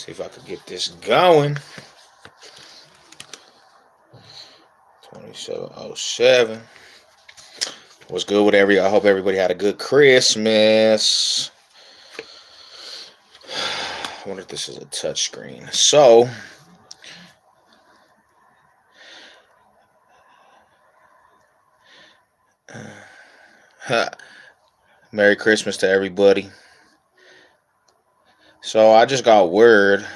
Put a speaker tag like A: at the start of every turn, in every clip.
A: See if I could get this going. 2707. What's good with I hope everybody had a good Christmas. I wonder if this is a touch screen. So, Merry Christmas to everybody. So I just got word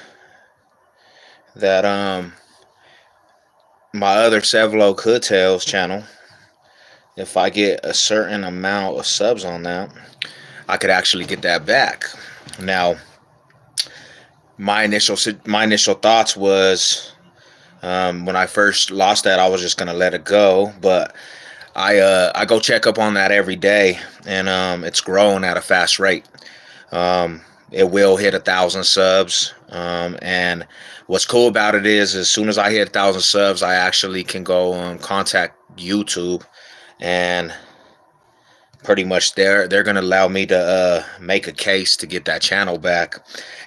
A: that my other Sevlog Hood Tales channel, if I get a certain amount of subs on that, I could actually get that back. Now, my initial thoughts was when I first lost that, I was just gonna let it go, but I go check up on that every day, and it's growing at a fast rate. It will hit 1,000 subs, and what's cool about it is, as soon as I hit 1,000 subs, I actually can go contact YouTube, and pretty much they're gonna allow me to make a case to get that channel back.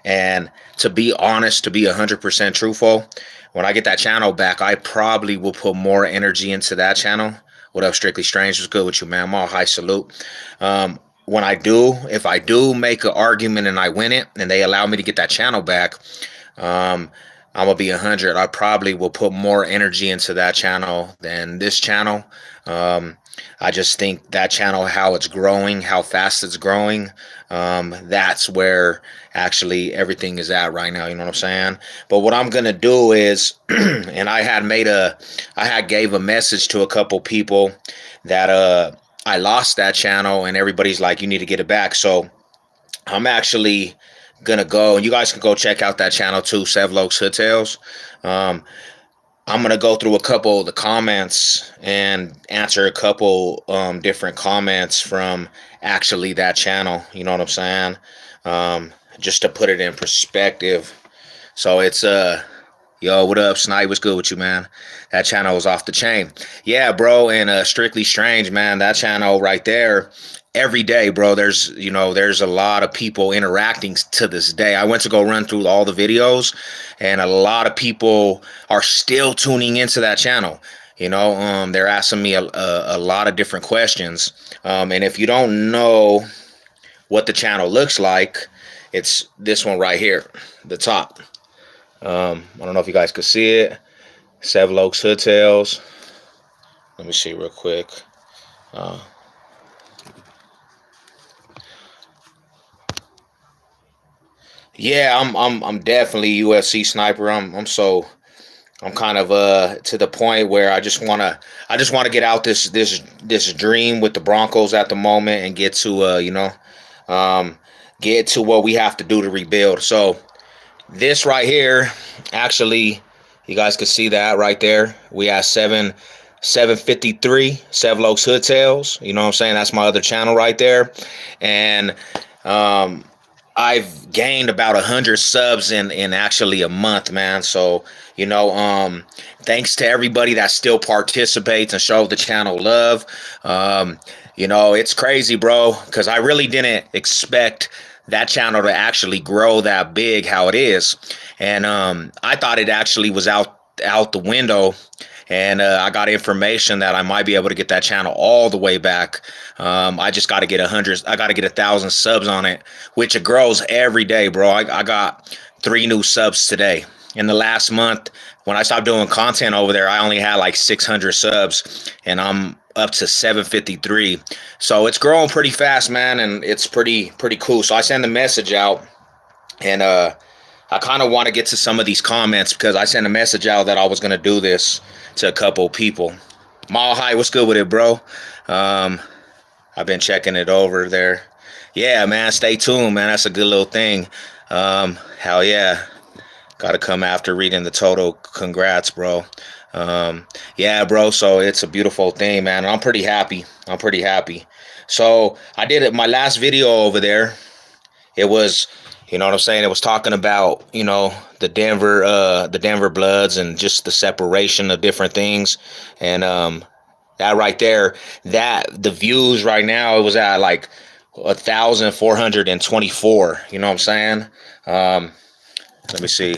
A: And to be honest, to be 100% truthful, when I get that channel back, I probably will put more energy into that channel. What up, Strictly Strange? What's good with you, man? I'm all high salute. When I do, if I do make an argument and I win it, and they allow me to get that channel back, I'm gonna be 100. I probably will put more energy into that channel than this channel. I just think that channel, how it's growing, how fast it's growing, that's where actually everything is at right now. You know what I'm saying? But what I'm gonna do is, and I had gave a message to a couple people that I lost that channel, and everybody's like, you need to get it back. So I'm actually gonna go, and you guys can go check out that channel too, Sevlog's Hood Tales. I'm gonna go through a couple of the comments and answer a couple different comments from actually that channel. You know what I'm saying? Just to put it in perspective. So it's yo, what up, Snipe? What's good with you, man? That channel was off the chain. Yeah, bro, and Strictly Strange, man, that channel right there, every day, bro, there's a lot of people interacting to this day. I went to go run through all the videos, and a lot of people are still tuning into that channel. They're asking me a lot of different questions. And if you don't know what the channel looks like, it's this one right here, the top. I don't know if you guys could see it. Sevlog's Hood Tales. Let me see real quick. Yeah, I'm definitely UFC sniper. I'm kind of to the point where I just wanna get out this dream with the Broncos at the moment and get to get to what we have to do to rebuild. So this right here, actually, you guys can see that right there. We have 753 Sevlog's Hood Tales. You know what I'm saying? That's my other channel right there. And I've gained about 100 subs in actually a month, man. So, thanks to everybody that still participates and shows the channel love. It's crazy, bro, because I really didn't expect that channel to actually grow that big how it is. And I thought it actually was out the window. And I got information that I might be able to get that channel all the way back. I just got to get 100. I got to get 1,000 subs on it, which it grows every day, bro. I got 3 new subs today. In the last month, when I stopped doing content over there, I only had like 600 subs, and I'm up to 753. So it's growing pretty fast, man, and it's pretty cool. So I send a message out, and I kind of want to get to some of these comments because I sent a message out that I was going to do this to a couple people. Mall High, what's good with it, bro? I've been checking it over there. Yeah, man, stay tuned, man. That's a good little thing. Hell yeah. Got to come after reading the total. Congrats, bro. Yeah, bro, so it's a beautiful thing, man. I'm pretty happy. So I did it. My last video over there, it was, you know what I'm saying? It was talking about, the Denver Bloods and just the separation of different things. And that right there, that the views right now, it was at like 1,424. You know what I'm saying? Let me see.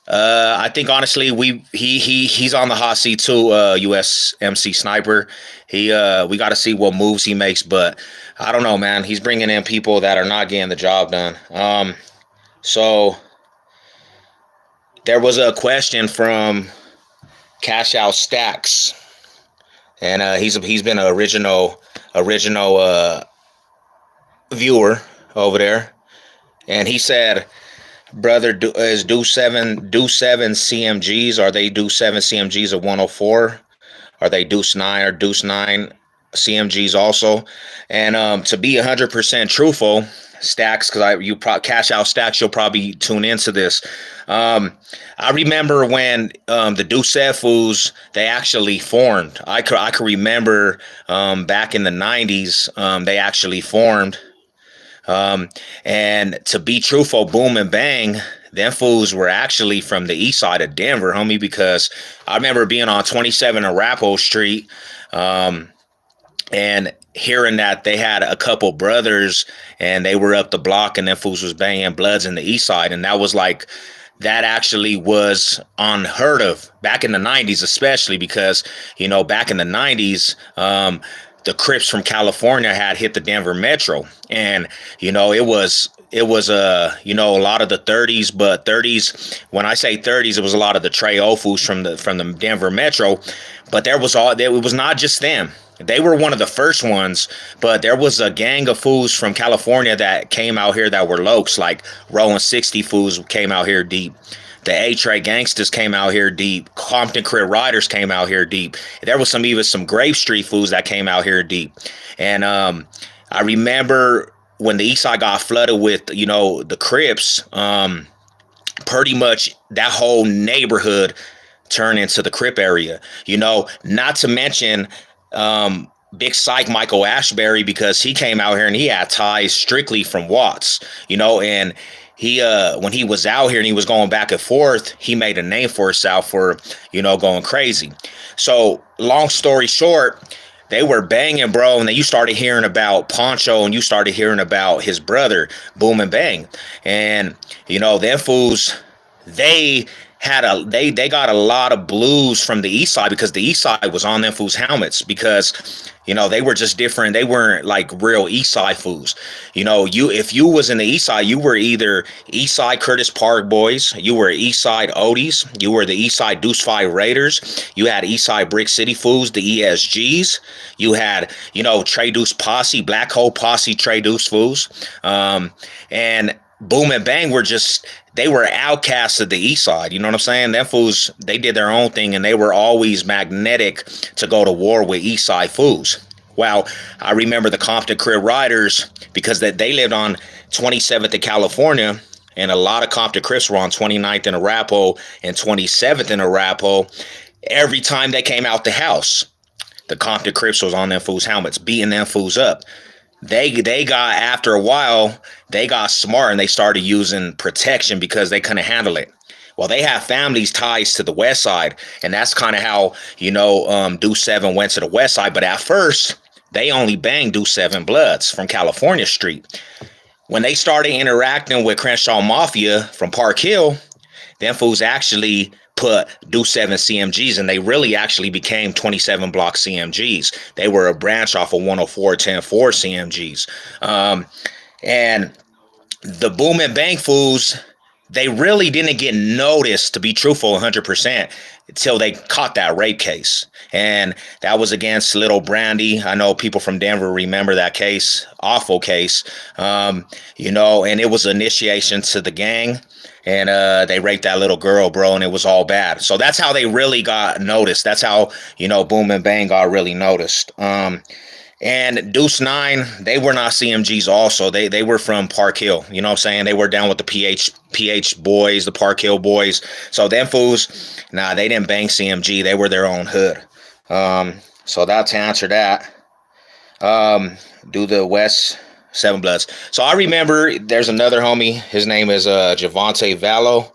A: I think honestly, he's on the hot seat too. USMC Sniper. We got to see what moves he makes, but I don't know, man. He's bringing in people that are not getting the job done. So there was a question from Cash Out Stacks, and he's been an original viewer over there, and he said, "Brother, is do seven CMGs? Are they do seven CMGs of 104? Are they Deuce 9 or Deuce 9 CMGs also?" And to be 100% truthful, Stacks, because Cash Out Stacks, you'll probably tune into this. I remember when the Deuce Foods, they actually formed. I could remember back in the 90s, they actually formed. And to be truthful, Boom and Bang, them fools were actually from the east side of Denver, homie, because I remember being on 27 Arapahoe Street, and hearing that they had a couple brothers and they were up the block and them fools was banging Bloods in the east side. And that was like, that actually was unheard of back in the 90s, especially because, back in the 90s, the Crips from California had hit the Denver Metro, and it was a lot of the 30s, but 30s, when I say 30s, it was a lot of the Trey Ofus from the Denver Metro, but it was not just them. They were one of the first ones, but there was a gang of fools from California that came out here that were lokes, like Rolling 60 fools came out here deep. The A-Tray Gangsters came out here deep. Compton Crip Riders came out here deep. There was even some Grave Street fools that came out here deep. And I remember when the East Side got flooded with, the Crips, pretty much that whole neighborhood turned into the Crip area. Not to mention Big Psych Michael Ashbury, because he came out here and he had ties strictly from Watts, and he when he was out here and he was going back and forth, he made a name for himself for, going crazy. So long story short, they were banging, bro, and then you started hearing about Poncho and you started hearing about his brother, Boom and Bang. And, them fools, they got a lot of blues from the east side, because the east side was on them fools' helmets, because they were just different. They weren't like real east side fools. If you was in the east side, you were either east side Curtis Park boys, you were east side Odies, you were the east side Deuce 5 Raiders, you had east side Brick City fools, the ESGs, you had Trey Deuce Posse, Black Hole Posse, Trey Deuce fools, and Boom and Bang they were outcasts of the east side. You know what I'm saying? Them fools, they did their own thing, and they were always magnetic to go to war with east side fools. Well, I remember the Compton Crip Riders, because they lived on 27th in California, and a lot of Compton Crips were on 29th in Arapahoe and 27th in Arapahoe. Every time they came out the house, the Compton Crips was on them fools' helmets, beating them fools up. They got, after a while, they got smart and they started using protection because they couldn't handle it. Well, they have families ties to the west side, and that's kind of how, Deuce 7 went to the west side. But at first, they only banged Deuce 7 Bloods from California Street. When they started interacting with Crenshaw Mafia from Park Hill, them fools actually put Deuce 7 CMGs, and they really actually became 27 block CMGs. They were a branch off of 104 10-4 CMGs. And the Boom and Bang fools, they really didn't get noticed, to be truthful 100%, until they caught that rape case. And that was against Little Brandy. I know people from Denver remember that case, awful case, and it was initiation to the gang. And they raped that little girl, bro, and it was all bad. So that's how they really got noticed. That's how, Boom and Bang got really noticed. And Deuce 9, they were not CMGs also. They were from Park Hill. You know what I'm saying? They were down with the PH boys, the Park Hill boys. So them fools, they didn't bang CMG. They were their own hood. So that's to answer that. Do the West 7 Bloods. So I remember there's another homie. His name is Javante Vallo.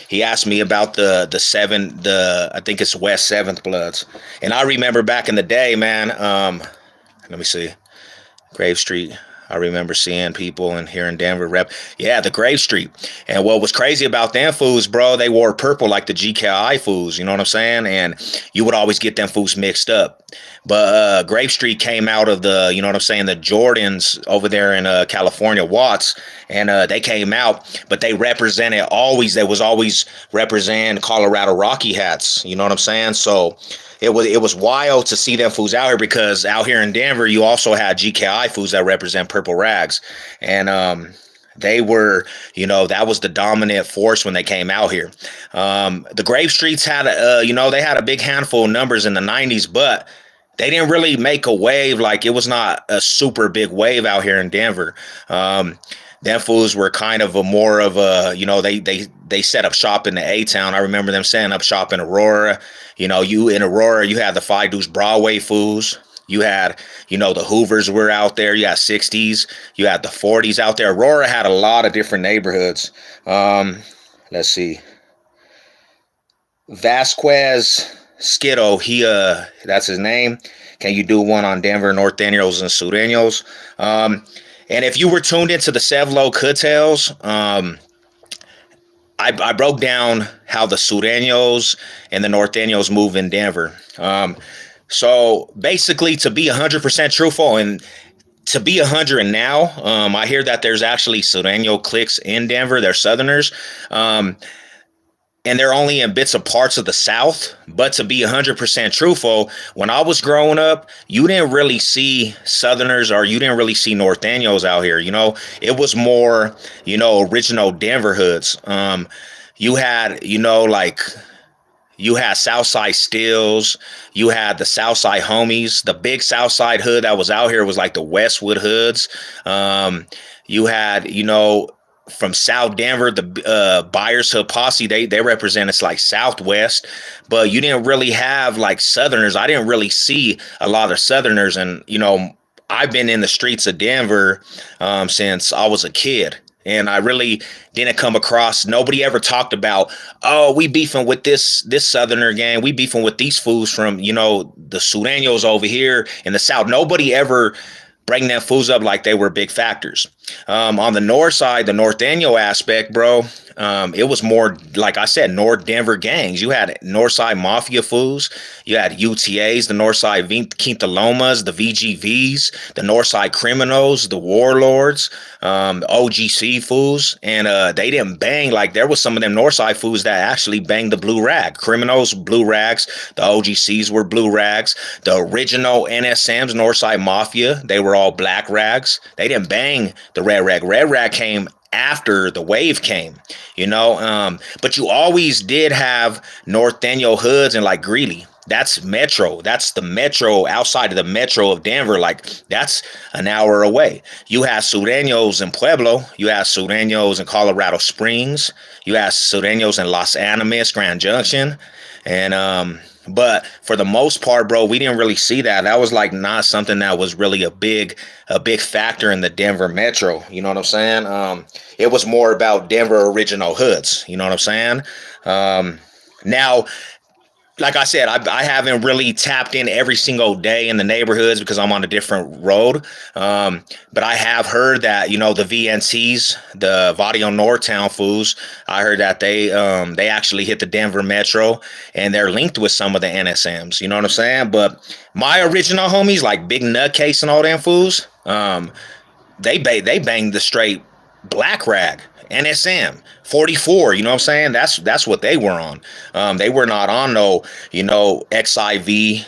A: He asked me about the I think it's West 7th Bloods. And I remember back in the day, man, let me see. Grave Street. I remember seeing people in here in Denver rep. Yeah, the Grave Street. And what was crazy about them foods, bro, they wore purple like the GKI foods. You know what I'm saying? And you would always get them foods mixed up. But Grave Street came out of the, you know what I'm saying, the Jordans over there in California, Watts, and they came out, but they represented always. They was always represent Colorado Rocky hats. You know what I'm saying? So it was wild to see them foods out here, because out here in Denver, you also had GKI foods that represent Purple Rags, and they were, that was the dominant force when they came out here. The Grave Streets had, they had a big handful of numbers in the 90s, but they didn't really make a wave. Like, it was not a super big wave out here in Denver. Them fools were kind of a more of a, they set up shop in the A-Town. I remember them setting up shop in Aurora. You in Aurora, you had the Phi Deuce Broadway fools. You had, the Hoovers were out there. You had 60s. You had the 40s out there. Aurora had a lot of different neighborhoods. Let's see. Vasquez Skiddo, that's his name. Can you do one on Denver Norteños and Sureños? And if you were tuned into the Sevlo Coodtails, I broke down how the Sureños and the Norteños move in Denver. So basically, to be 100% truthful, and to be 100 now, I hear that there's actually Sureño cliques in Denver. They're Southerners. And they're only in bits of parts of the South. But to be 100% truthful, when I was growing up, you didn't really see Southerners, or you didn't really see Norteños out here. It was more, original Denver hoods. You had, you had Southside Stills, you had the Southside Homies. The big Southside hood that was out here was like the Westwood hoods. You had, from South Denver, the Byers Hood Posse, they represent us like Southwest, but you didn't really have like Southerners. I didn't really see a lot of Southerners, and I've been in the streets of Denver since I was a kid, and I really didn't come across. Nobody ever talked about, oh, we beefing with this Southerner gang, we beefing with these fools from the Sureños over here in the South. Nobody ever bring them fools up like they were big factors. On the north side, the Norteño aspect, bro, it was more, like I said, North Denver gangs. You had Northside Mafia fools. You had UTAs, the Northside Quintalomas, the VGVs, the Northside Criminals, the Warlords, OGC fools. And they didn't bang. Like, there was some of them Northside fools that actually banged the blue rag. Criminals, blue rags. The OGCs were blue rags. The original NSMs, Northside Mafia, they were all black rags. They didn't bang the red rag. Red rag came after the wave came, but you always did have Norteño hoods and like Greeley. That's metro. That's the metro, outside of the metro of Denver. Like, that's an hour away. You have Sureños in Pueblo. You have Sureños in Colorado Springs. You have Sureños in Los Animas, Grand Junction. And but for the most part, bro, we didn't really see that. That was like not something that was really a big factor in the Denver metro. You know what I'm saying? It was more about Denver original hoods. You know what I'm saying? Now, like I said, I haven't really tapped in every single day in the neighborhoods because I'm on a different road. But I have heard that, the VNCs, the Vadio Northtown fools, I heard that they actually hit the Denver metro, and they're linked with some of the NSMs. You know what I'm saying? But my original homies, like Big Nutcase and all them fools, they banged the straight black rag. NSM 44, you know what I'm saying? That's what they were on. They were not on no, XIV.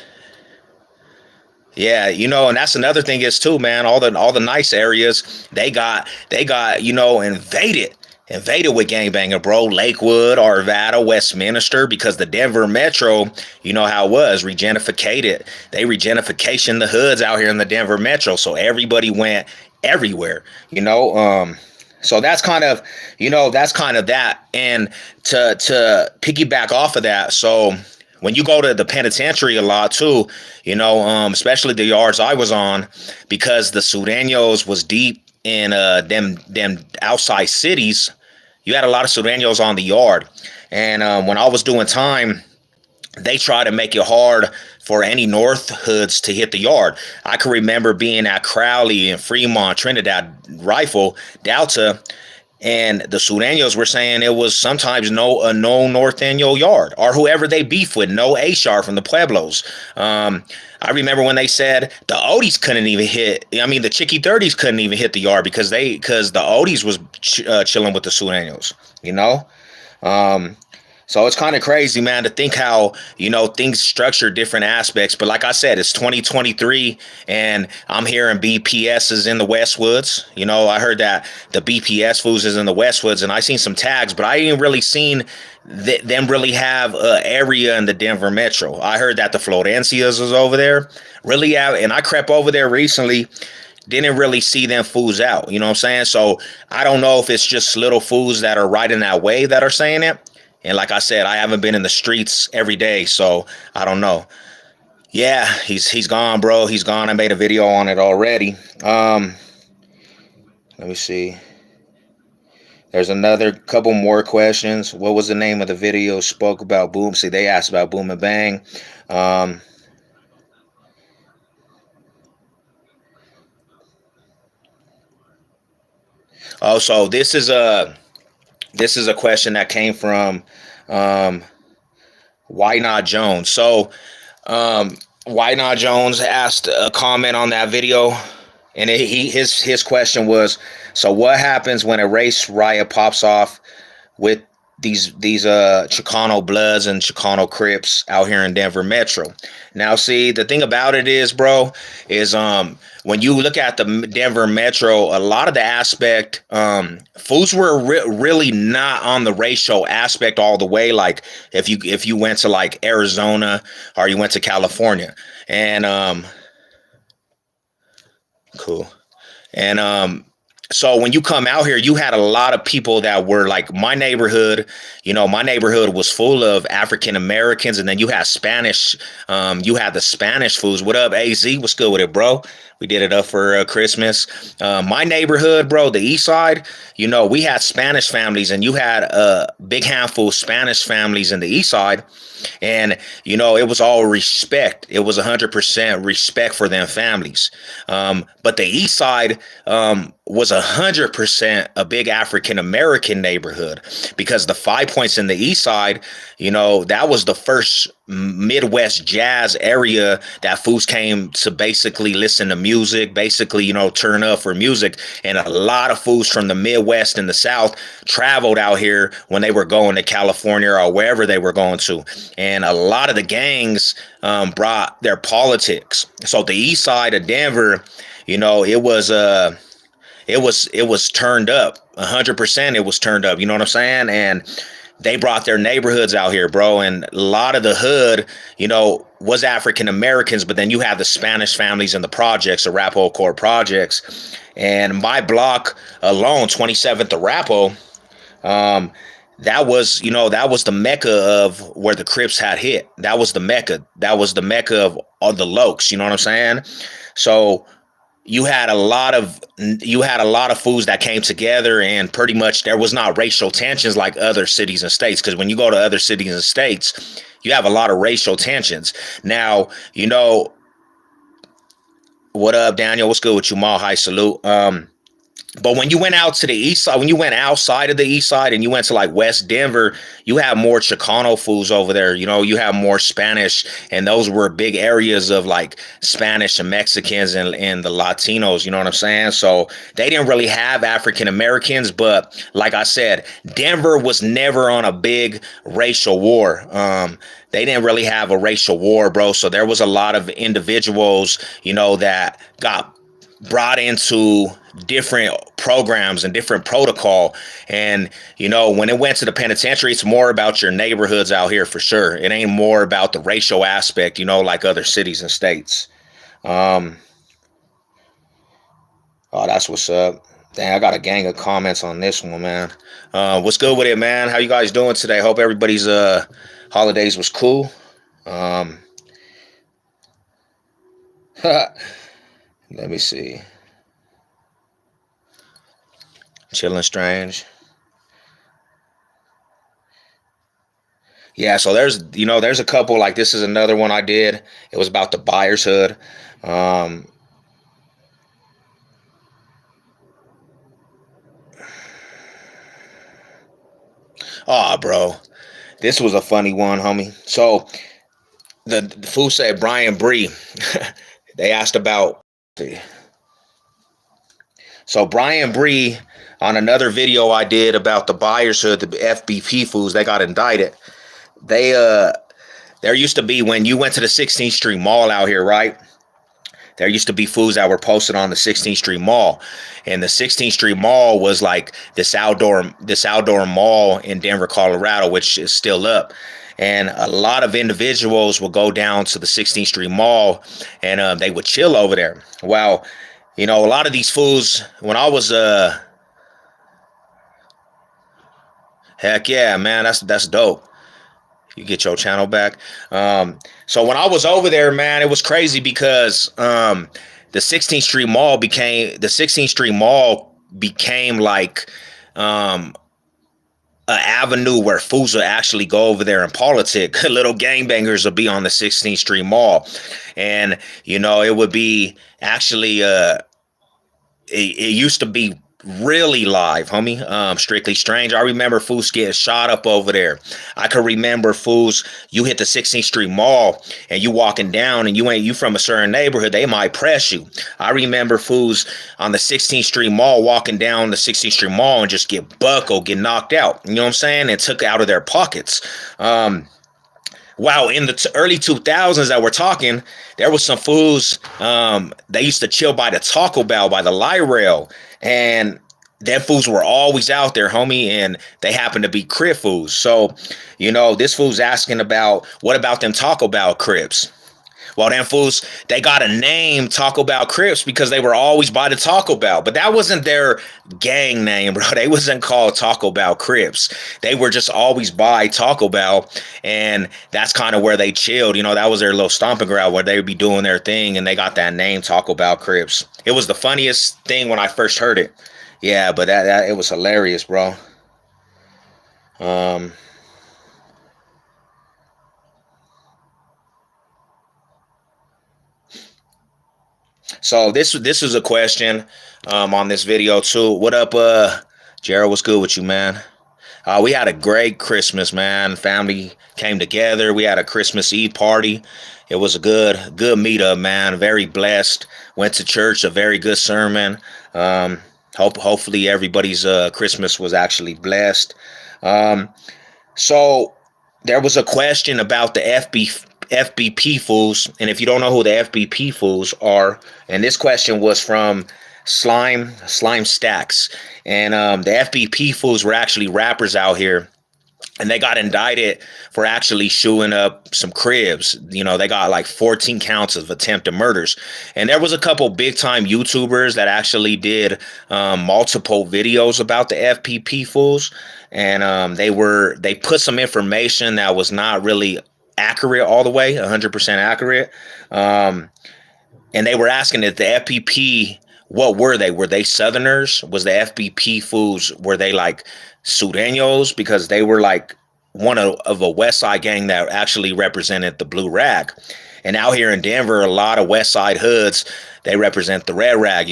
A: Yeah, and that's another thing is too, man. All the nice areas they got, invaded with gangbanger, bro. Lakewood, Arvada, Westminster, because the Denver metro, you know how it was, regenificated. They regenification the hoods out here in the Denver metro, so everybody went everywhere, So that's kind of that. And to piggyback off of that, so when you go to the penitentiary a lot too, especially the yards I was on, because the Sureños was deep in them outside cities, you had a lot of Sureños on the yard. And when I was doing time, they try to make it hard for any North hoods to hit the yard. I can remember being at Crowley and Fremont, Trinidad Rifle, Delta, and the Sureños were saying it was sometimes no North Annual yard, or whoever they beef with, no Ashar from the Pueblos. I remember when they said the Odies couldn't even hit. I mean, the Chicky 30s couldn't even hit the yard because the Odies was chilling with the Sureños. You know. Um, so it's kind of crazy, man, to think how, things structure different aspects. But like I said, it's 2023 and I'm hearing BPS is in the Westwoods. I heard that the BPS foods is in the Westwoods, and I seen some tags, but I ain't really seen them really have an area in the Denver metro. I heard that the Florencias was over there really have, and I crept over there recently. Didn't really see them foods out. You know what I'm saying? So I don't know if it's just little foods that are right in that way that are saying it. And like I said, I haven't been in the streets every day, so I don't know. Yeah, he's gone, bro. He's gone. I made a video on it already. Let me see. There's another couple more questions. What was the name of the video? Spoke about Boom. See, they asked about Boom and Bang. So this is a question that came from Why Not Jones. So Why Not Jones asked a comment on that video, and his question was, so what happens when a race riot pops off with these Chicano Bloods and Chicano Crips out here in Denver Metro? Now, see, the thing about it is, bro, is when you look at the Denver Metro, a lot of the aspect, foods were really not on the racial aspect all the way. Like if you went to like Arizona or you went to California, and cool, and so when you come out here, you had a lot of people that were like my neighborhood. My neighborhood was full of African Americans, and then you had Spanish. You had the Spanish foods. What up, AZ? What's good with it, bro? We did it up for Christmas. My neighborhood, bro, the East Side. We had Spanish families, and you had a big handful of Spanish families in the East Side. And it was all respect. It was 100% respect for them families. But the East Side was 100% a big African American neighborhood, because the Five Points in the East Side, that was the first Midwest jazz area that fools came to basically listen to music, basically, turn up for music. And a lot of fools from the Midwest and the South traveled out here when they were going to California or wherever they were going to. And a lot of the gangs brought their politics. So the East Side of Denver, it was turned up 100%. It was turned up. You know what I'm saying? And they brought their neighborhoods out here, bro. And a lot of the hood, was African Americans, but then you have the Spanish families in the projects, the Arapahoe Court projects. And my block alone, 27th Arapahoe, that was the mecca of where the Crips had hit. That was the mecca. That was the mecca of all the Lokes. You know what I'm saying? So you had a lot of foods that came together, and pretty much there was not racial tensions like other cities and states. Because when you go to other cities and states, you have a lot of racial tensions. Now, what up, Daniel? What's good with you, Mal? Hi, salute. But when you went out to the East Side, when you went outside of the East Side and you went to like West Denver, you have more Chicano foods over there. You have more Spanish, and those were big areas of like Spanish and Mexicans and the Latinos. You know what I'm saying? So they didn't really have African Americans, but like I said, Denver was never on a big racial war. They didn't really have a racial war, bro. So there was a lot of individuals, that got brought into different programs and different protocol. And when it went to the penitentiary, it's more about your neighborhoods out here for sure. It ain't more about the racial aspect, like other cities and states. Oh, that's what's up. Dang, I got a gang of comments on this one, man. What's good with it, man? How you guys doing today? Hope everybody's holidays was cool. Let me see. Chilling strange. Yeah, so there's a couple, like this is another one I did. It was about the buyer's hood. Um, bro, this was a funny one, homie. So the fool said Brian Bree. They asked about. So Brian Bree on another video I did about the buyer's hood, the FBP fools, they got indicted. They there used to be when you went to the 16th Street Mall out here, right? There used to be foods that were posted on the 16th Street Mall, and the 16th Street Mall was like this outdoor mall in Denver, Colorado, which is still up. And a lot of individuals would go down to the 16th Street Mall, and they would chill over there. Well, a lot of these fools, when I was heck yeah, man, that's dope. You get your channel back. So when I was over there, man, it was crazy because the 16th Street Mall became like an avenue where fools would actually go over there and politic. Little gangbangers would be on the 16th Street Mall, and it would be actually it used to be really live, homie. Strictly Strange. I remember fools getting shot up over there. I could remember fools. You hit the 16th Street Mall and you walking down, and you from a certain neighborhood, they might press you. I remember fools on the 16th Street Mall walking down the 16th Street Mall and just get buckled, get knocked out. You know what I'm saying? And took out of their pockets. Wow, in the early 2000s that we're talking, there was some fools. They used to chill by the Taco Bell, by the light rail, and them fools were always out there, homie, and they happened to be Crip fools. So, this fool's asking about, what about them Taco Bell Crips? Well, them fools, they got a name, Taco Bell Crips, because they were always by the Taco Bell. But that wasn't their gang name, bro. They wasn't called Taco Bell Crips. They were just always by Taco Bell, and that's kind of where they chilled. That was their little stomping ground where they would be doing their thing, and they got that name, Taco Bell Crips. It was the funniest thing when I first heard it. Yeah, but that it was hilarious, bro. So this is a question on this video too. What up, Jared? What's good with you, man? We had a great Christmas, man. Family came together. We had a Christmas Eve party. It was a good meetup, man. Very blessed. Went to church. A very good sermon. Hopefully everybody's Christmas was actually blessed. So there was a question about the FBP fools, and if you don't know who the FBP fools are, and this question was from Slime Stacks, and the FBP fools were actually rappers out here, and they got indicted for actually shooting up some cribs. They got like 14 counts of attempted murders, and there was a couple big time YouTubers that actually did multiple videos about the FBP fools, and they put some information that was not really accurate all the way, 100% accurate. And they were asking that the FBP, what were they? Were they Southerners? Was the FBP fools, were they like Sureños? Because they were like one of a West Side gang that actually represented the blue rag. And out here in Denver, a lot of West Side hoods, they represent the red rag,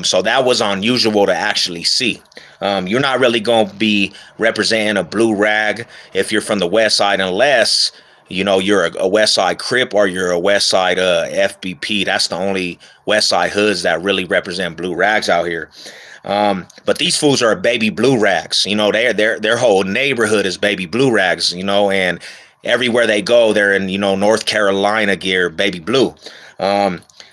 A: so that was unusual to actually see. You're not really going to be representing a blue rag if you're from the West Side, unless you're a West Side Crip or you're a West Side FBP. That's the only West Side hoods that really represent blue rags out here. But these fools are baby blue rags. Their whole neighborhood is baby blue rags. And everywhere they go, they're in North Carolina gear, baby blue.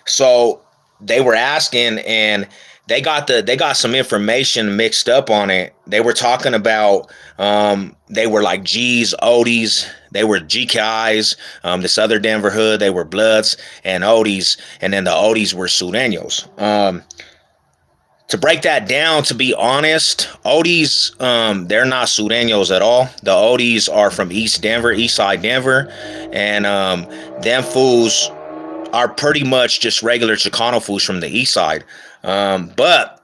A: So they were asking, and they got some information mixed up on it. They were talking about they were like G's, Odies, they were GKIs, this other Denver hood, they were Bloods and Odies, and then the Odies were Sureños. To break that down, to be honest, Odies, they're not Sureños at all. The Odies are from East Denver, East Side Denver, and them fools are pretty much just regular Chicano fools from the East Side. But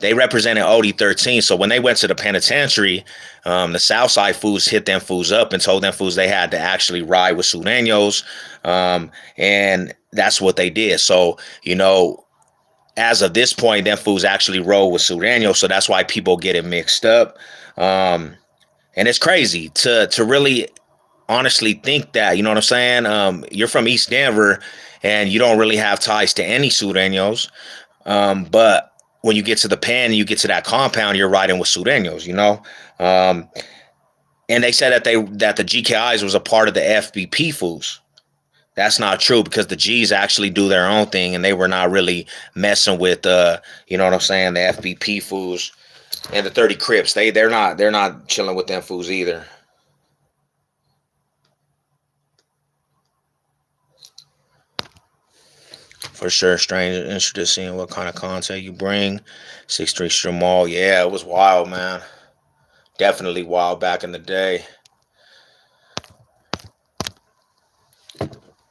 A: they represented OD13. So when they went to the penitentiary, the Southside fools hit them fools up and told them fools they had to actually ride with Sureños. And that's what they did. So, you know, as of this point, them fools actually roll with Sureños. So that's why people get it mixed up. And it's crazy to really honestly think that, you know what I'm saying? You're from East Denver and you don't really have ties to any Sureños. But when you get to the pen and you get to that compound, you're riding with Sureños, you know? And they said that the GKIs was a part of the FBP fools. That's not true, because the G's actually do their own thing and they were not really messing with you know what I'm saying, the FBP fools and the 30 Crips. They're not chilling with them fools either. For sure, strange. Interested in seeing what kind of content you bring. 6'3" Streamall. Yeah, it was wild, man. Definitely wild back in the day.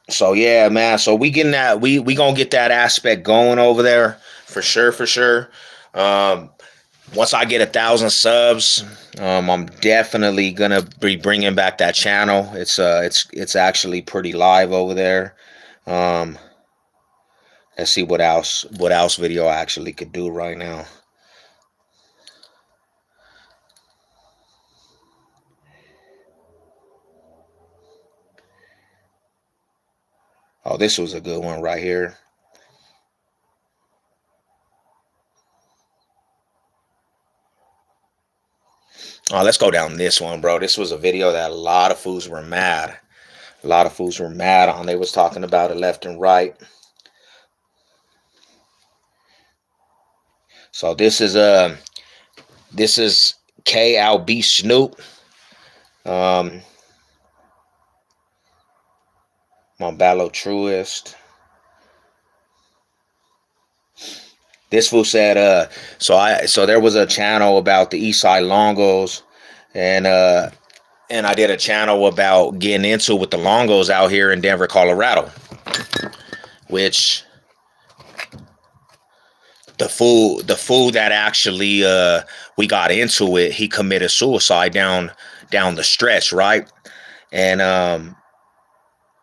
A: So yeah, man. So we getting that. We gonna get that aspect going over there for sure. For sure. Once I get 1,000 subs, I'm definitely gonna be bringing back that channel. It's actually pretty live over there. Let's see what else video I actually could do right now. Oh, this was a good one right here. Oh, let's go down this one, bro. This was a video that a lot of fools were mad. A lot of fools were mad on. They was talking about it left and right. So this is KLB Snoop. Mombalo Truist. This fool said, so there was a channel about the Eastside Longos, and I did a channel about getting into with the Longos out here in Denver, Colorado, which the fool that actually we got into it, he committed suicide down the stretch, right? And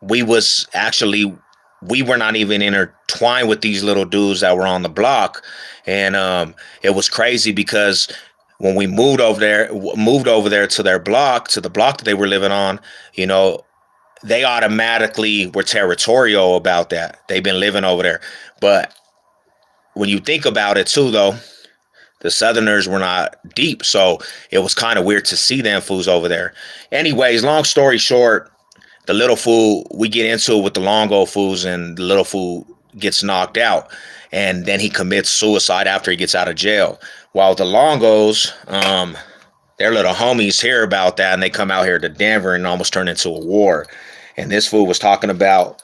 A: we were not even intertwined with these little dudes that were on the block. And it was crazy because when we moved over there to their block, to the block that they were living on, you know, they automatically were territorial about that. They've been living over there. But when you think about it too, though, the Southerners were not deep. So it was kind of weird to see them fools over there. Anyways, long story short, the little fool, we get into it with the Longo fools, and the little fool gets knocked out. And then he commits suicide after he gets out of jail. While the Longos, their little homies hear about that, and they come out here to Denver and almost turn into a war. And this fool was talking about,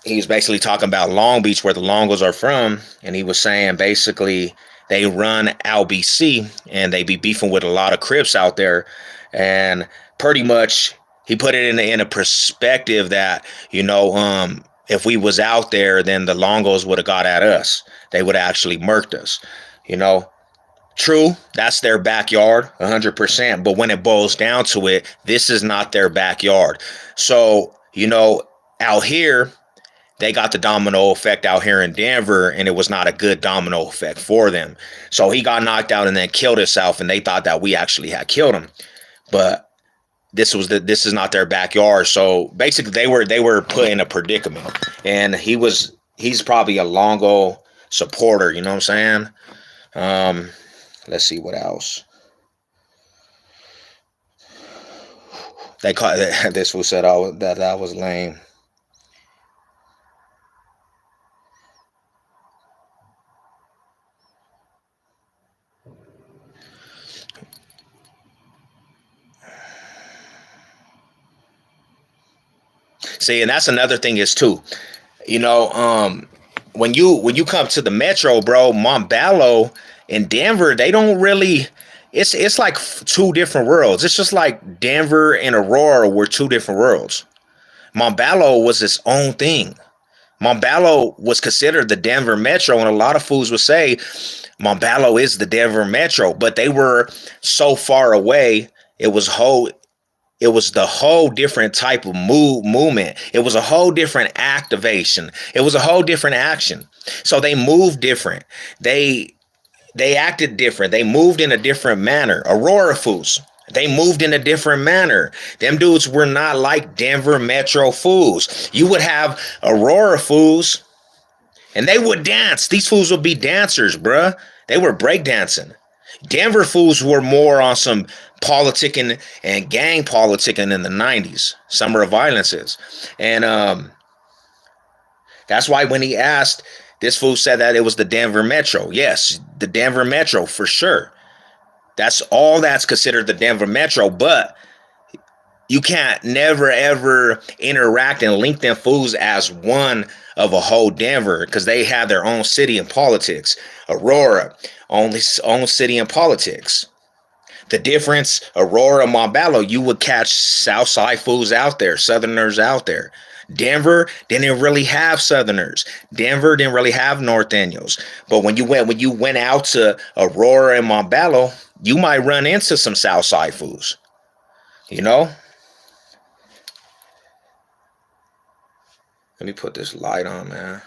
A: he was basically talking about Long Beach, where the Longos are from. And he was saying basically they run LBC and they be beefing with a lot of Crips out there. And pretty much he put it in a perspective that, you know, if we was out there, then the Longos would have got at us. They would have actually murked us, you know. True, that's their backyard, 100%. But when it boils down to it, this is not their backyard. So, you know, out here, they got the domino effect out here in Denver, and it was not a good domino effect for them. So he got knocked out and then killed himself, and they thought that we actually had killed him. But this is not their backyard. So basically they were put in a predicament, and he's probably a Longo supporter, you know what I'm saying? Let's see what else. They caught this fool said that was lame. See, and that's another thing is too, you know, when you come to the metro, bro, Montbello and Denver, they don't really. It's like two different worlds. It's just like Denver and Aurora were two different worlds. Montbello was its own thing. Montbello was considered the Denver metro, and a lot of fools would say Montbello is the Denver Metro, but they were so far away. It was the whole different type of movement. It was a whole different activation. It was a whole different action. So they moved different. They acted different. They moved in a different manner. Aurora fools. They moved in a different manner. Them dudes were not like Denver Metro fools. You would have Aurora fools and they would dance. These fools would be dancers, bruh. They were breakdancing. Denver fools were more on some politicking and gang politicking in the 90s. Summer of Violences. And that's why when he asked, this fool said that it was the Denver Metro. Yes, the Denver Metro for sure. That's all that's considered the Denver Metro, but you can't never ever interact and link them fools as one of a whole Denver because they have their own city and politics. Aurora, own city and politics. The difference, Aurora, Montbello, you would catch Southside fools out there, Southerners out there. Denver didn't really have Southerners. Denver didn't really have Norteños. But when you went out to Aurora and Montbello, you might run into some Southside fools. You know? Let me put this light on, man.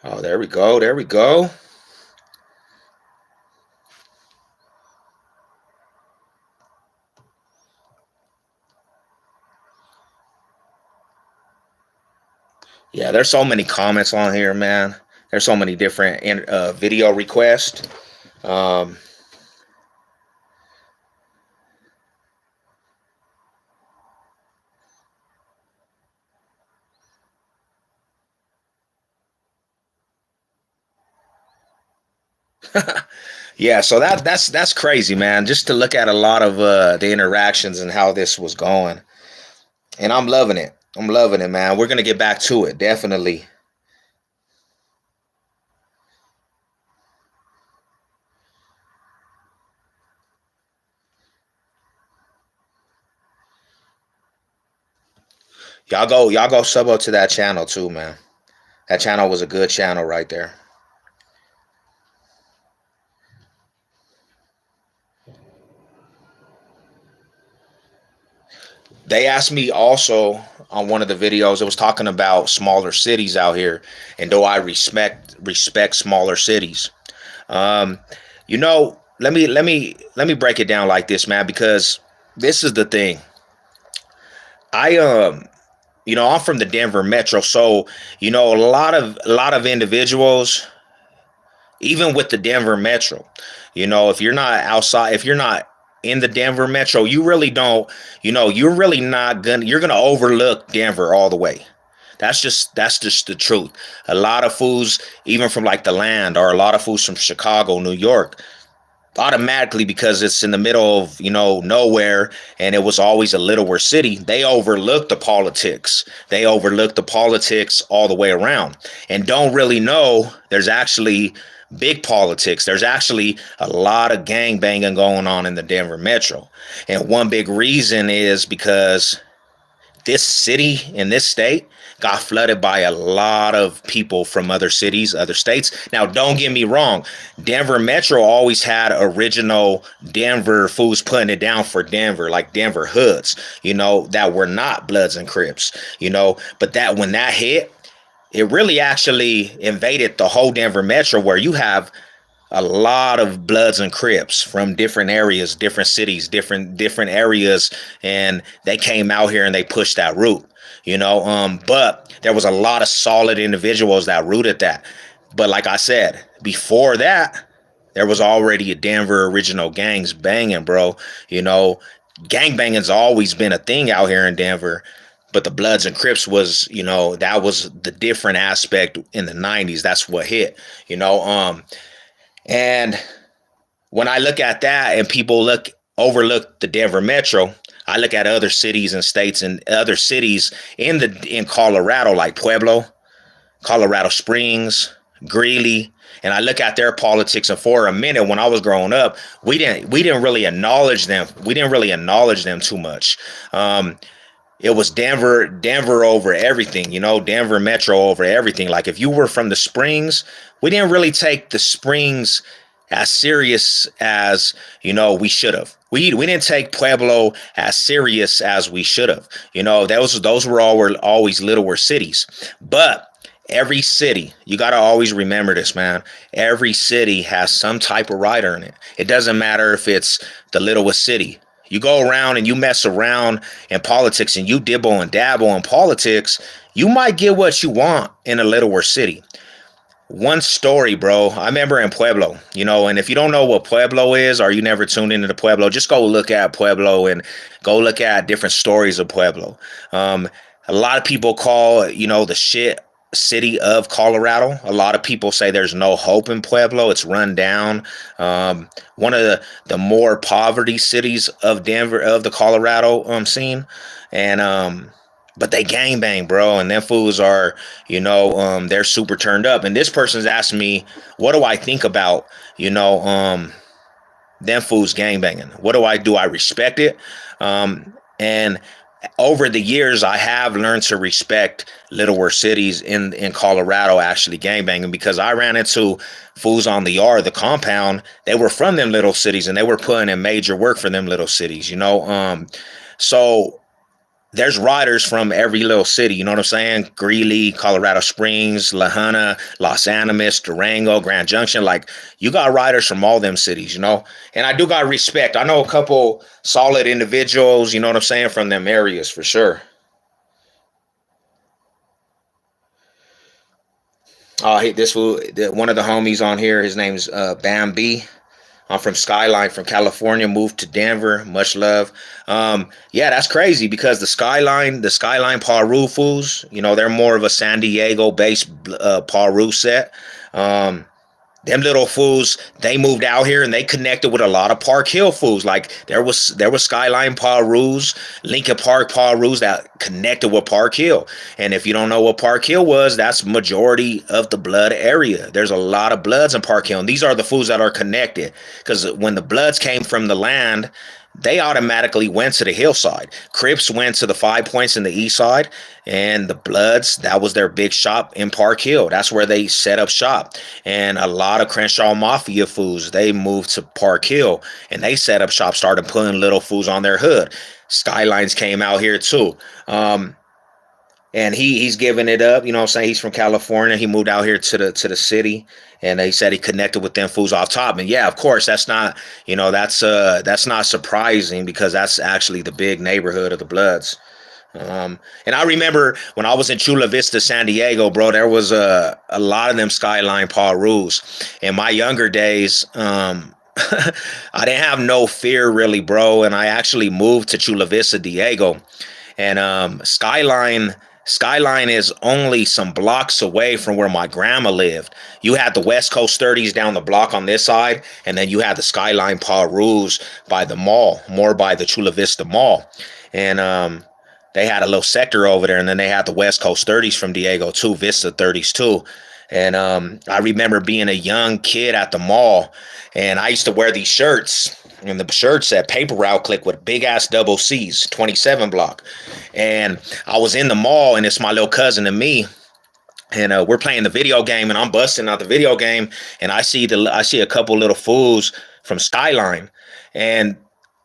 A: Oh, there we go. There we go. Yeah, there's so many comments on here, man. There's so many different video requests. Um, yeah, so that's crazy, man. Just to look at a lot of the interactions and how this was going, and I'm loving it. I'm loving it, man. We're gonna get back to it, definitely. Y'all go sub up to that channel too, man. That channel was a good channel right there. They asked me also on one of the videos. It was talking about smaller cities out here, and do I respect smaller cities? Um, let me break it down like this, man, because this is the thing. I I'm from the Denver Metro, so a lot of individuals, even with the Denver Metro, if you're not outside, if you're not in the Denver Metro, you really don't, you're really not gonna, you're gonna overlook Denver all the way. That's just the truth. A lot of fools, even from like the land, or a lot of fools from Chicago, New York, automatically because it's in the middle of nowhere, and it was always a littler city, they overlook the politics. They overlook the politics all the way around and don't really know there's actually big politics. There's actually a lot of gang banging going on in the Denver Metro, and one big reason is because this city in this state got flooded by a lot of people from other cities, other states. Now, don't get me wrong. Denver Metro always had original Denver fools putting it down for Denver, like Denver hoods, that were not Bloods and Crips, but that when that hit, it really actually invaded the whole Denver Metro, where you have a lot of Bloods and Crips from different areas, different cities, different areas, and they came out here and they pushed that route, but there was a lot of solid individuals that rooted that. But like I said, before that, there was already a Denver original gangs banging, bro. Gang banging's always been a thing out here in Denver. But the Bloods and Crips was, that was the different aspect in the 90s. That's what hit, and when I look at that and people overlook the Denver Metro, I look at other cities and states and other cities in Colorado, like Pueblo, Colorado Springs, Greeley, and I look at their politics. And for a minute, when I was growing up, we didn't really acknowledge them. We didn't really acknowledge them too much. it was Denver over everything, Denver Metro over everything. Like if you were from the Springs, we didn't really take the Springs as serious as, we should have. We didn't take Pueblo as serious as we should have. Those were always littler cities. But every city, you got to always remember this, man. Every city has some type of writer in it. It doesn't matter if it's the littlest city. You go around and you mess around in politics and you dibble and dabble in politics, you might get what you want in a littler city. One story, bro. I remember in Pueblo, and if you don't know what Pueblo is or you never tuned into the Pueblo, just go look at Pueblo and go look at different stories of Pueblo. A lot of people call, the shit city of Colorado. A lot of people say there's no hope in Pueblo. It's run down. One of the more poverty cities of Denver, of the Colorado scene. And but they gang bang, bro, and them fools are, they're super turned up. And this person's asking me, what do I think about, them fools gang banging? What do I do? I respect it. And over the years, I have learned to respect littler cities in Colorado actually gangbanging, because I ran into fools on the yard, the compound. They were from them little cities and they were putting in major work for them little cities, So there's riders from every little city, you know what I'm saying? Greeley, Colorado Springs, La Junta, Los Animas, Durango, Grand Junction. Like, you got riders from all them cities, And I do got respect. I know a couple solid individuals, you know what I'm saying, from them areas for sure. Oh, hey, one of the homies on here, his name's Bam B. I'm from Skyline, from California, moved to Denver. Much love. Yeah, that's crazy because the Skyline Paru fools, they're more of a San Diego based Paru set. Um, them little fools, they moved out here and they connected with a lot of Park Hill fools. Like there was Skyline Parus, Lincoln Park Parus that connected with Park Hill. And if you don't know what Park Hill was, that's majority of the blood area. There's a lot of bloods in Park Hill, and these are the fools that are connected. Because when the bloods came from the land, they automatically went to the hillside. Crips went to the 5 Points in the east side, and the Bloods, that was their big shop in Park Hill. That's where they set up shop. And a lot of Crenshaw Mafia fools, they moved to Park Hill, and they set up shop, started putting little fools on their hood. Skylines came out here too. And he's giving it up. You know what I'm saying? He's from California. He moved out here to the city, and he said he connected with them fools off top. And yeah, of course, that's not, that's not surprising, because that's actually the big neighborhood of the Bloods. And I remember when I was in Chula Vista, San Diego, bro, there was a lot of them Skyline Parus. In my younger days, I didn't have no fear really, bro. And I actually moved to Chula Vista, Diego. And Skyline is only some blocks away from where my grandma lived. You had the West Coast 30s down the block on this side, and then you had the Skyline Parus by the mall, more by the Chula Vista Mall. And they had a little sector over there, and then they had the West Coast 30s from Diego too, Vista 30s too. And I remember being a young kid at the mall, and I used to wear these shirts. And the shirt said Paper Route Click with big ass double C's, 27 block. And I was in the mall, and it's my little cousin and me. And we're playing the video game, and I'm busting out the video game, and I see a couple little fools from Skyline, and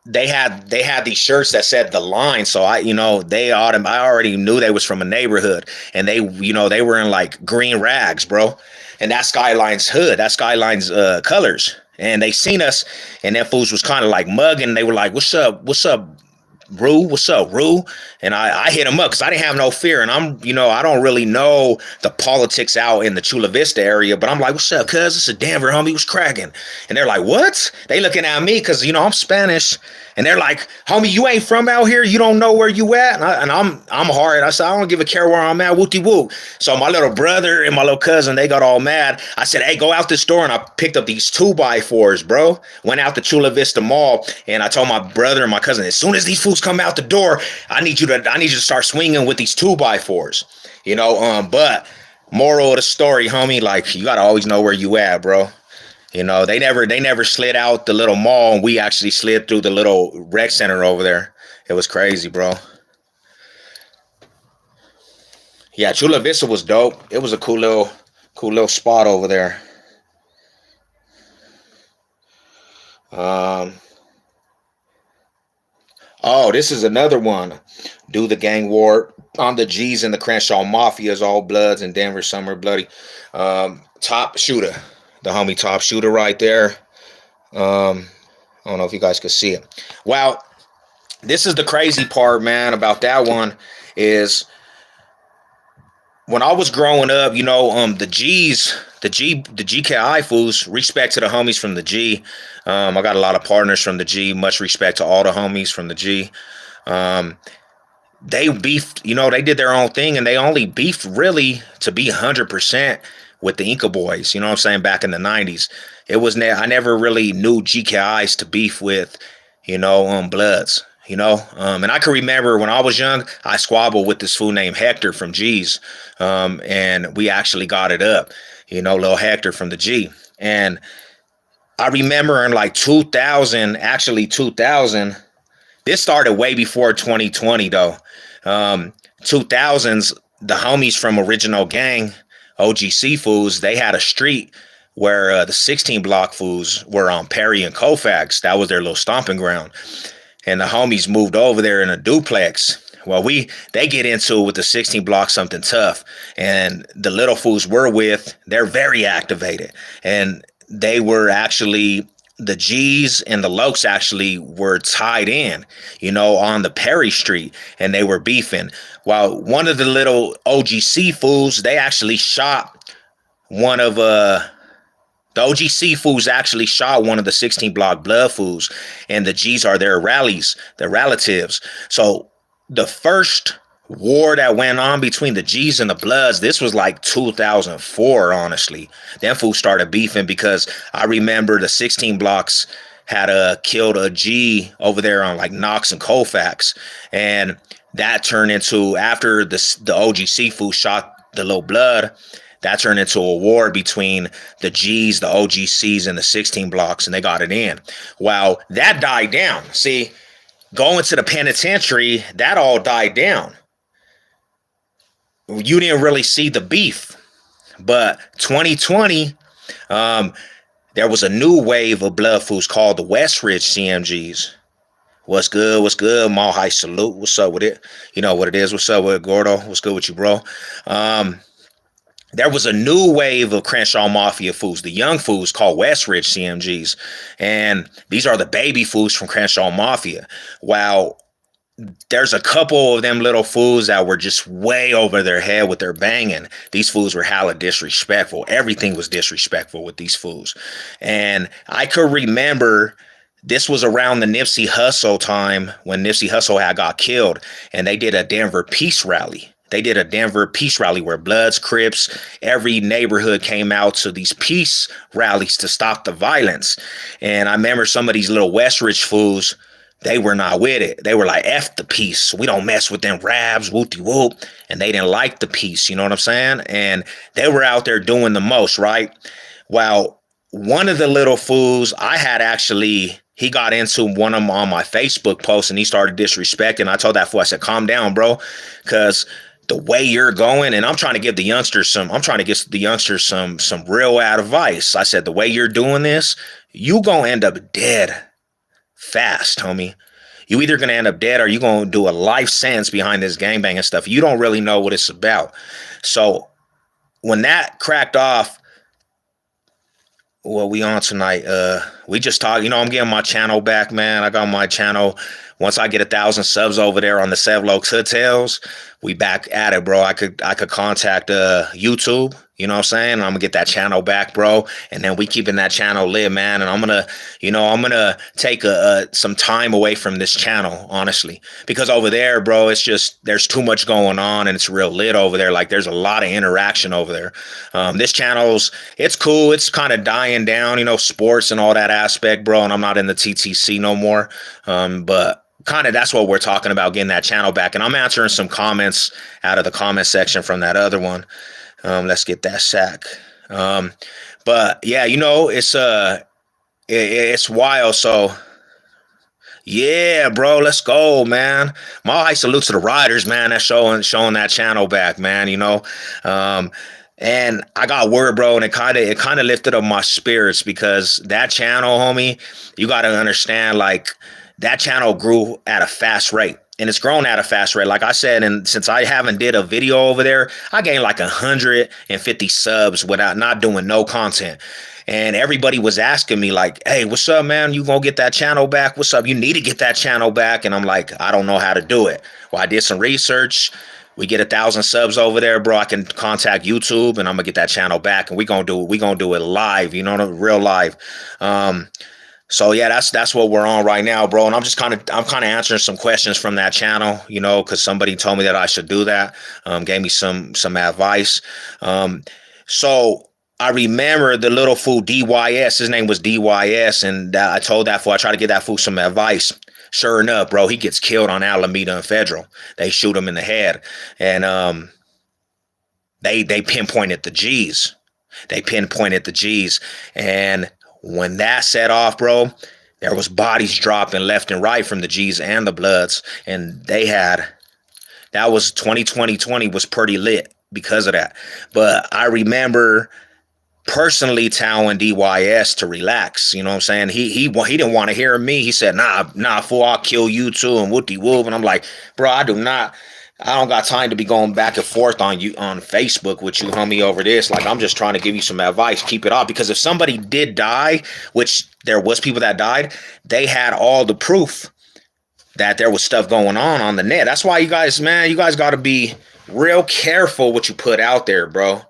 A: they had these shirts that said The Line. So I already knew they was from a neighborhood, and they were in like green rags, bro. And that Skyline's hood, that Skyline's colors. And they seen us, and them fools was kind of like mugging. They were like, what's up, Rue? What's up, Rue? And I hit him up because I didn't have no fear. And I don't really know the politics out in the Chula Vista area, but I'm like, what's up, cuz? It's a Denver homie, was cracking. And they're like, what? They looking at me because, I'm Spanish. And they're like, homie, you ain't from out here. You don't know where you at. And I'm hard. I said, I don't give a care where I'm at. Wooty woo. So my little brother and my little cousin, they got all mad. I said, hey, go out this store. And I picked up these 2x4s, bro. Went out to Chula Vista Mall. And I told my brother and my cousin, as soon as these fools come out the door, I need you to start swinging with these 2x4s. But moral of the story, homie, like, you got to always know where you at, bro. They never slid out the little mall, and we actually slid through the little rec center over there. It was crazy, bro. Yeah, Chula Vista was dope. It was a cool little spot over there. Um, oh, this is another one. Do the gang war on the G's and the Crenshaw Mafias, all bloods and Denver Summer Bloody. Top shooter, the homie top shooter right there. Um, I don't know if you guys could see it. Well, this is the crazy part, man, about that one is when I was growing up, the the GKI fools, respect to the homies from the G. I got a lot of partners from the G. Much respect to all the homies from the G. Um, they beefed, they did their own thing, and they only beefed really to be 100% with the Inca boys. You know what I'm saying? Back in the 90s, I never really knew GKIs to beef with, Bloods. And I can remember when I was young, I squabbled with this fool named Hector from G's, and we actually got it up. Little Hector from the G, and I remember in like 2000, actually 2000. This started way before 2020 though. 2000s, the homies from Original Gang, OGC fools, they had a street where the 16 block fools were on Perry and Colfax. That was their little stomping ground. And the homies moved over there in a duplex. Well, they get into it with the 16 block something tough. And the little fools we're with, they're very activated. And they were actually, the G's and the Lokes actually were tied in, on the Perry Street, and they were beefing. While one of the little OGC fools, they actually shot one of the OGC fools actually shot one of the 16 block blood fools, and the G's are their relatives. So the first war that went on between the G's and the Bloods, this was like 2004, honestly. Them fools started beefing because I remember the 16 blocks had killed a G over there on like Knox and Colfax. And that turned into, after the OGC fool shot the little Blood, that turned into a war between the G's, the OGCs, and the 16 blocks, and they got it in. Well, that died down. See, going to the penitentiary, that all died down. You didn't really see the beef. But 2020, there was a new wave of blood fools called the Westridge CMGs. What's good? What's good? Mall High salute. What's up with it? You know what it is. What's up with it, Gordo? What's good with you, bro? There was a new wave of Crenshaw Mafia fools, the young fools called Westridge CMGs. And these are the baby fools from Crenshaw Mafia. While there's a couple of them little fools that were just way over their head with their banging. These fools were hella disrespectful. Everything was disrespectful with these fools. And I could remember this was around the Nipsey Hussle time when Nipsey Hussle had got killed, and they did a Denver peace rally. They did a Denver peace rally where Bloods, Crips, every neighborhood came out to these peace rallies to stop the violence. And I remember some of these little Westridge fools, they were not with it. They were like, F the peace. We don't mess with them rabs, whoopty whoop. And they didn't like the peace, you know what I'm saying? And they were out there doing the most, right? Well, one of the little fools, he got into one of them on my Facebook post, and he started disrespecting. I told that fool, I said, calm down, bro, because the way you're going, and I'm trying to give the youngsters some real advice. I said, the way you're doing this, you gonna end up dead fast, homie. You either gonna end up dead or you gonna do a life sentence behind this gangbanging stuff. You don't really know what it's about. So when that cracked off, what we on tonight? We just talk. I'm getting my channel back, man. I got my channel. Once I get 1,000 subs over there on the Sevlokes Hood Tales, we back at it, bro. I could contact YouTube. You know what I'm saying? I'm gonna get that channel back, bro. And then we keeping that channel lit, man. And I'm gonna take some time away from this channel, honestly, because over there, bro, it's just there's too much going on, and it's real lit over there. Like there's a lot of interaction over there. This it's cool. It's kind of dying down, sports and all that aspect, bro. And I'm not in the TTC no more. But kind of that's what we're talking about, getting that channel back. And I'm answering some comments out of the comment section from that other one. Let's get that sack. But yeah, it's wild. So Yeah, bro, let's go, man. My high salute to the riders, man. That's showing that channel back, man. Um, and I got word, bro, and it kind of lifted up my spirits because that channel, homie, you got to understand, like that channel grew at a fast rate. And it's grown at a fast rate. Like I said, and since I haven't did a video over there, I gained like 150 subs without not doing no content. And everybody was asking me like, "Hey, what's up, man? You gonna get that channel back? What's up? You need to get that channel back." And I'm like, "I don't know how to do it." Well, I did some research. We get 1,000 subs over there, bro. I can contact YouTube, and I'm gonna get that channel back, and we gonna do it live. Real live. Um, so yeah, that's what we're on right now, bro. And I'm kind of answering some questions from that channel, because somebody told me that I should do that. Gave me some advice. Um, so I remember the little fool DYS. His name was DYS, and I told that fool I tried to get that fool some advice. Sure enough, bro, he gets killed on Alameda and Federal. They shoot him in the head, and they pinpointed the G's. They pinpointed the G's, and when that set off, bro, there was bodies dropping left and right from the G's and the Bloods, and that was 2020 was pretty lit because of that. But I remember personally telling DYS to relax. You know what I'm saying? He didn't want to hear me. He said, nah, fool, I'll kill you too, and whoopty whoop. And I'm like, bro, I don't got time to be going back and forth on you on Facebook with you, homie, over this. Like, I'm just trying to give you some advice. Keep it off. Because if somebody did die, which there was people that died, they had all the proof that there was stuff going on the net. That's why you guys, man, you guys got to be real careful what you put out there, bro.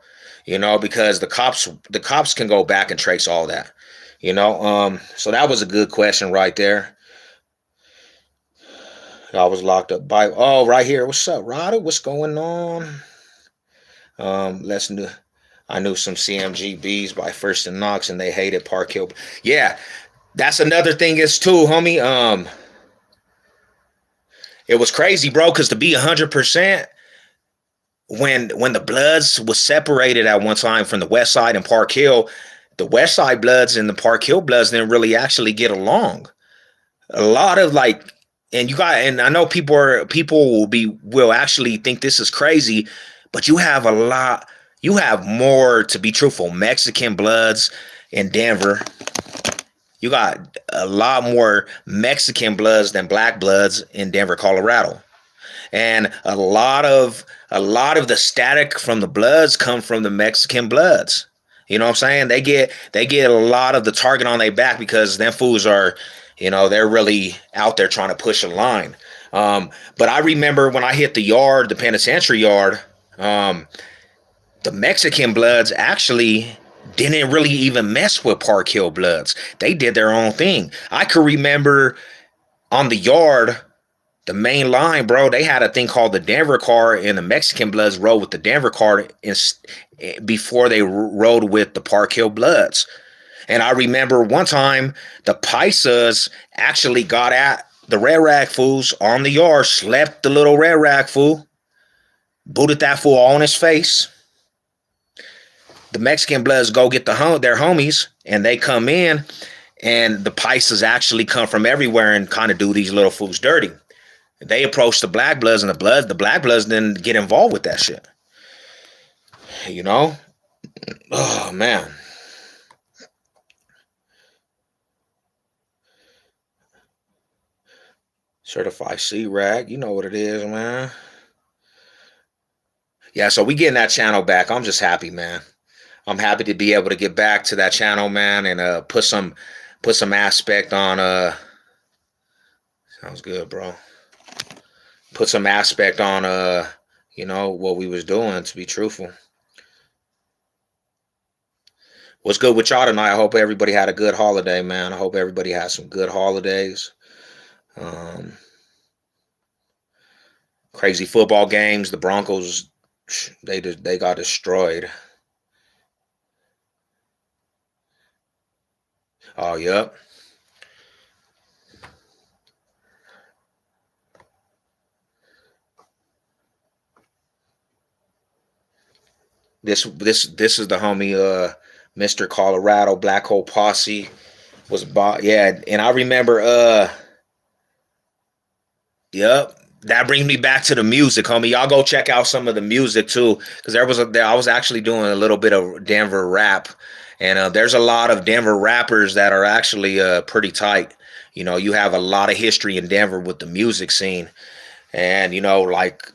A: Because the cops can go back and trace all that. So that was a good question right there. I was locked up by right here. What's up, Ryder? What's going on? Let's new. I knew some CMGBs by First and Knox, and they hated Park Hill. Yeah, that's another thing is too, homie. It was crazy, bro. Because to be 100%, when the Bloods was separated at one time from the West Side and Park Hill, the West Side Bloods and the Park Hill Bloods didn't really actually get along. A lot of like, and I know people will actually think this is crazy, but you have more, to be truthful, Mexican Bloods in Denver. You got a lot more Mexican Bloods than Black Bloods in Denver, Colorado. And a lot of the static from the Bloods come from the Mexican Bloods. You know what I'm saying? They get a lot of the target on their back because them fools are, they're really out there trying to push a line. But I remember when I hit the penitentiary yard, the Mexican Bloods actually didn't really even mess with Park Hill Bloods. They did their own thing. I could remember on the yard, the main line, bro, they had a thing called the Denver car, and the Mexican Bloods rode with the Denver car before they rode with the Park Hill Bloods. And I remember one time the Paisas actually got at the Red Rag fools on the yard, slept the little Red Rag fool, booted that fool all in his face. The Mexican Bloods go get their homies, and they come in, and the Paisas actually come from everywhere and kind of do these little fools dirty. They approached the Black Bloods, and the Black Bloods didn't get involved with that shit. Oh man. Certified C-Rag, you know what it is, man. Yeah, so we getting that channel back. I'm just happy, man. I'm happy to be able to get back to that channel, man, and put some aspect on sounds good, bro. Put some aspect on what we was doing, to be truthful. What's good with y'all tonight? I hope everybody had a good holiday, man. I hope everybody had some good holidays. Um, Crazy football games. The Broncos, they got destroyed. Oh, yep. This is the homie Mr. Colorado Black Hole Posse was bought. Yeah, and I remember Yep. That brings me back to the music, homie. Y'all go check out some of the music too, because I was actually doing a little bit of Denver rap, and there's a lot of Denver rappers that are actually pretty tight. You know, you have a lot of history in Denver with the music scene, and you know, like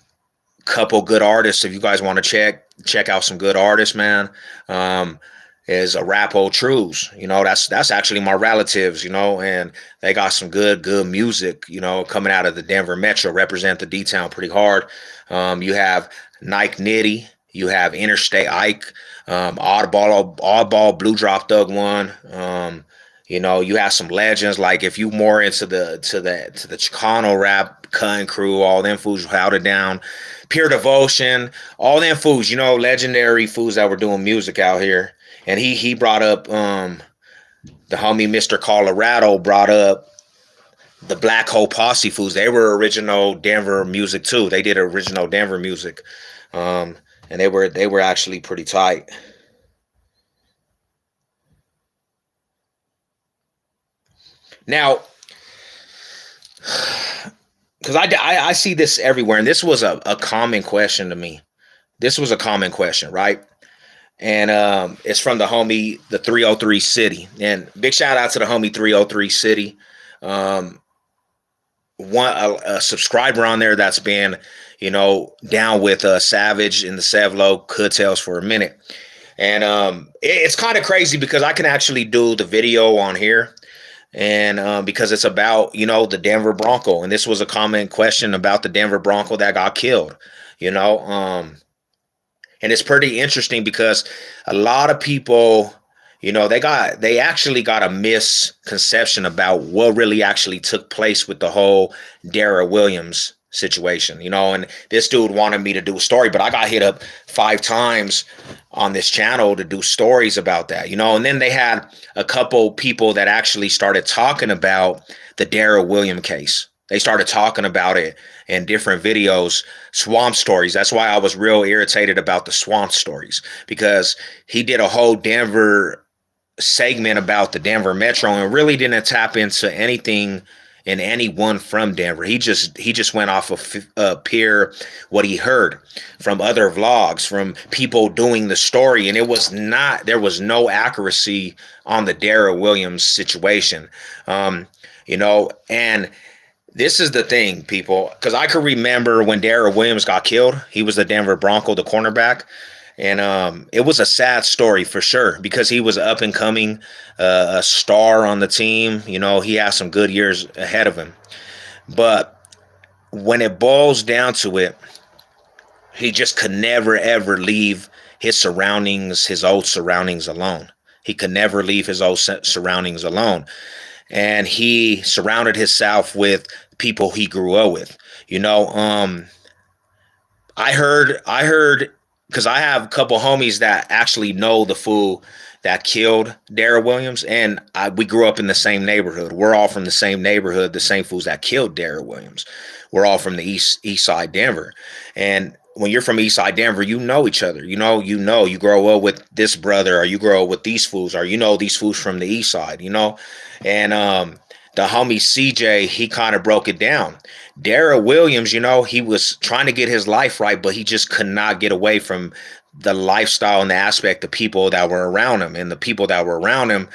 A: couple good artists. If you guys want to check out some good artists, man, um, is a Rapo Trues. You know, that's actually my relatives. You know, and they got some good music. You know, coming out of the Denver metro, represent the D town pretty hard. You have Nike Nitty. You have Interstate Ike, Oddball, Blue Drop Thug One. You know, you have some legends like if you more into the Chicano rap, Cutting Crew, all them fools held it down. Pure Devotion, all them fools, you know, legendary fools that were doing music out here. And he brought up the homie Mr. Colorado brought up the Black Hole Posse fools. They were original Denver music too. They did original Denver music. And they were actually pretty tight. Now, because I see this everywhere, and this was a common question to me. This was a common question, right? And it's from the homie, the 303 City. And big shout out to the homie 303 City. Um, a subscriber on there that's been, you know, down with Savage in the Sevlo Hood Tales for a minute. And it's kind of crazy because I can actually do the video on here and because it's about, you know, the Denver Bronco, and this was a common question about the Denver Bronco that got killed, you know. And it's pretty interesting because a lot of people, you know, they actually got a misconception about what really actually took place with the whole Darrell Williams situation, you know. And this dude wanted me to do a story, but I got hit up 5 times on this channel to do stories about that, you know. And then they had a couple people that actually started talking about the Darrell Williams case. They started talking about it in different videos, swamp stories. That's why I was real irritated about the swamp stories, because he did a whole Denver segment about the Denver Metro and really didn't tap into anything and anyone from Denver. He just went off of peer what he heard from other vlogs, from people doing the story, and there was no accuracy on the Darrell Williams situation. You know, and this is the thing, people, because I could remember when Darrell Williams got killed. He was the Denver Bronco, the cornerback. And it was a sad story for sure, because he was up and coming, a star on the team. You know, he has some good years ahead of him. But when it boils down to it, he just could never, ever leave his surroundings, his old surroundings alone. He could never leave his old surroundings alone. And he surrounded himself with people he grew up with. You know, I heard because I have a couple homies that actually know the fool that killed Darrell Williams, and we grew up in the same neighborhood. We're all from the same neighborhood, the same fools that killed Darrell Williams. We're all from the east side Denver. And when you're from east side Denver, you know each other. You grow up with this brother, or you grow up with these fools, or you know these fools from the east side, you know. And the homie CJ, he kind of broke it down. Darrell Williams, you know, he was trying to get his life right, but he just could not get away from the lifestyle and the aspect of people that were around him. And the people that were around him,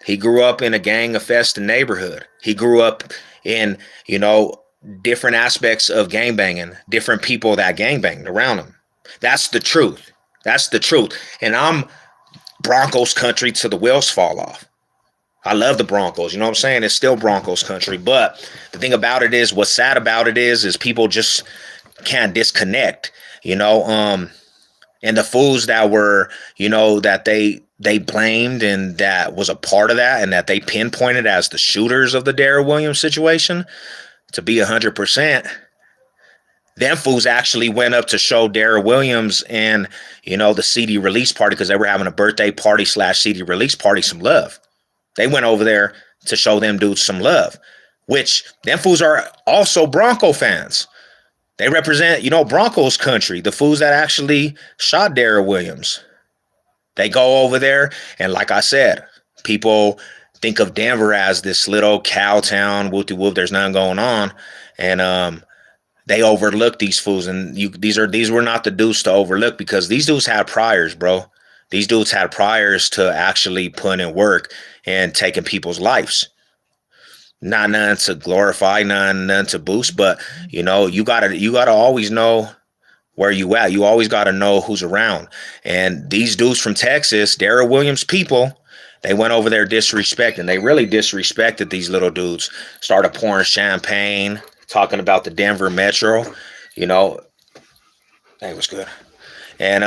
A: he grew up in a gang-infested neighborhood. He grew up in, you know, different aspects of gangbanging, different people that gangbanged around him. That's the truth. That's the truth. And I'm Broncos country till the wheels fall off. I love the Broncos. You know what I'm saying? It's still Broncos country. But the thing about it is, what's sad about it is people just can't disconnect, you know. And the fools that were, you know, that they blamed and that was a part of that and that they pinpointed as the shooters of the Darrell Williams situation, to be 100%, them fools actually went up to show Darrell Williams and, you know, the CD release party, because they were having a birthday party / CD release party, some love. They went over there to show them dudes some love, which them fools are also Bronco fans. They represent, you know, Broncos country, the fools that actually shot Darrell Williams. They go over there, and like I said, people think of Denver as this little cow town, whoopty whoop. There's nothing going on, and they overlook these fools, and these were not the dudes to overlook because these dudes had priors, bro. These dudes had priors to actually put in work and taking people's lives. Not none to glorify, none to boost, but you gotta always know where you at. You always gotta know who's around. And these dudes from Texas, Darrell Williams people, they went over there disrespecting. They really disrespected these little dudes. Started pouring champagne, talking about the Denver Metro. That was good. And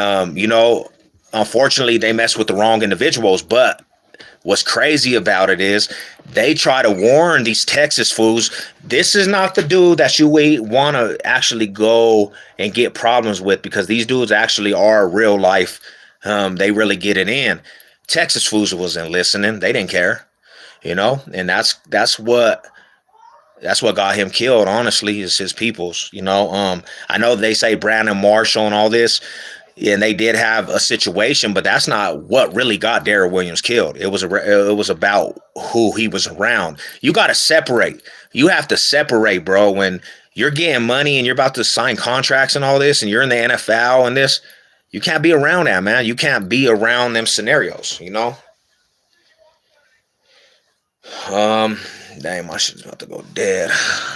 A: unfortunately, they messed with the wrong individuals. But what's crazy about it is they try to warn these Texas fools. This is not the dude that you want to actually go and get problems with, because these dudes actually are real life. They really get it in. Texas fools wasn't listening. They didn't care, and that's what got him killed. Honestly, is his peoples. I know they say Brandon Marshall and all this. And they did have a situation, but that's not what really got Darrell Williams killed. It was about who he was around. You got to separate. You have to separate, bro. When you're getting money and you're about to sign contracts and all this, and you're in the NFL and this, you can't be around that, man. You can't be around them scenarios, Dang, my shit's about to go dead.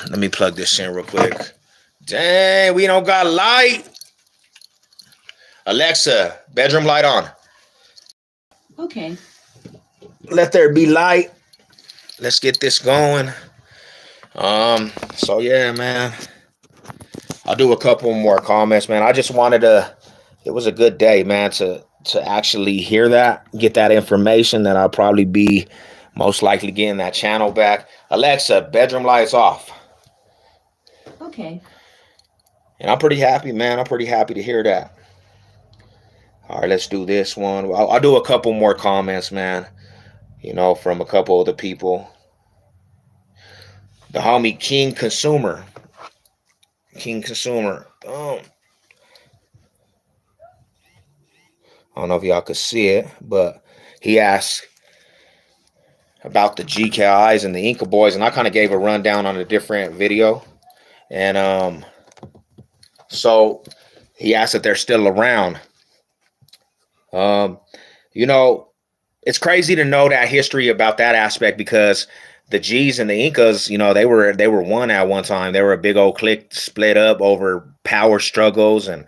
A: Let me plug this in real quick. Dang, we don't got light. Alexa, bedroom light on.
B: Okay.
A: Let there be light. Let's get this going. So yeah, man. I'll do a couple more comments, man. I just wanted it was a good day, man, to actually hear that, get that information that I'll probably be most likely getting that channel back. Alexa, bedroom lights off.
B: Okay.
A: And I'm pretty happy, man. I'm pretty happy to hear that. All right, let's do this one. I'll do a couple more comments, man, from a couple of the people. The homie King Consumer. Boom. I don't know if y'all could see it, but he asked about the GKIs and the Inca Boys, and I kind of gave a rundown on a different video. And so he asked if they're still around. It's crazy to know that history about that aspect, because the G's and the Incas, they were one at one time. They were a big old clique, split up over power struggles and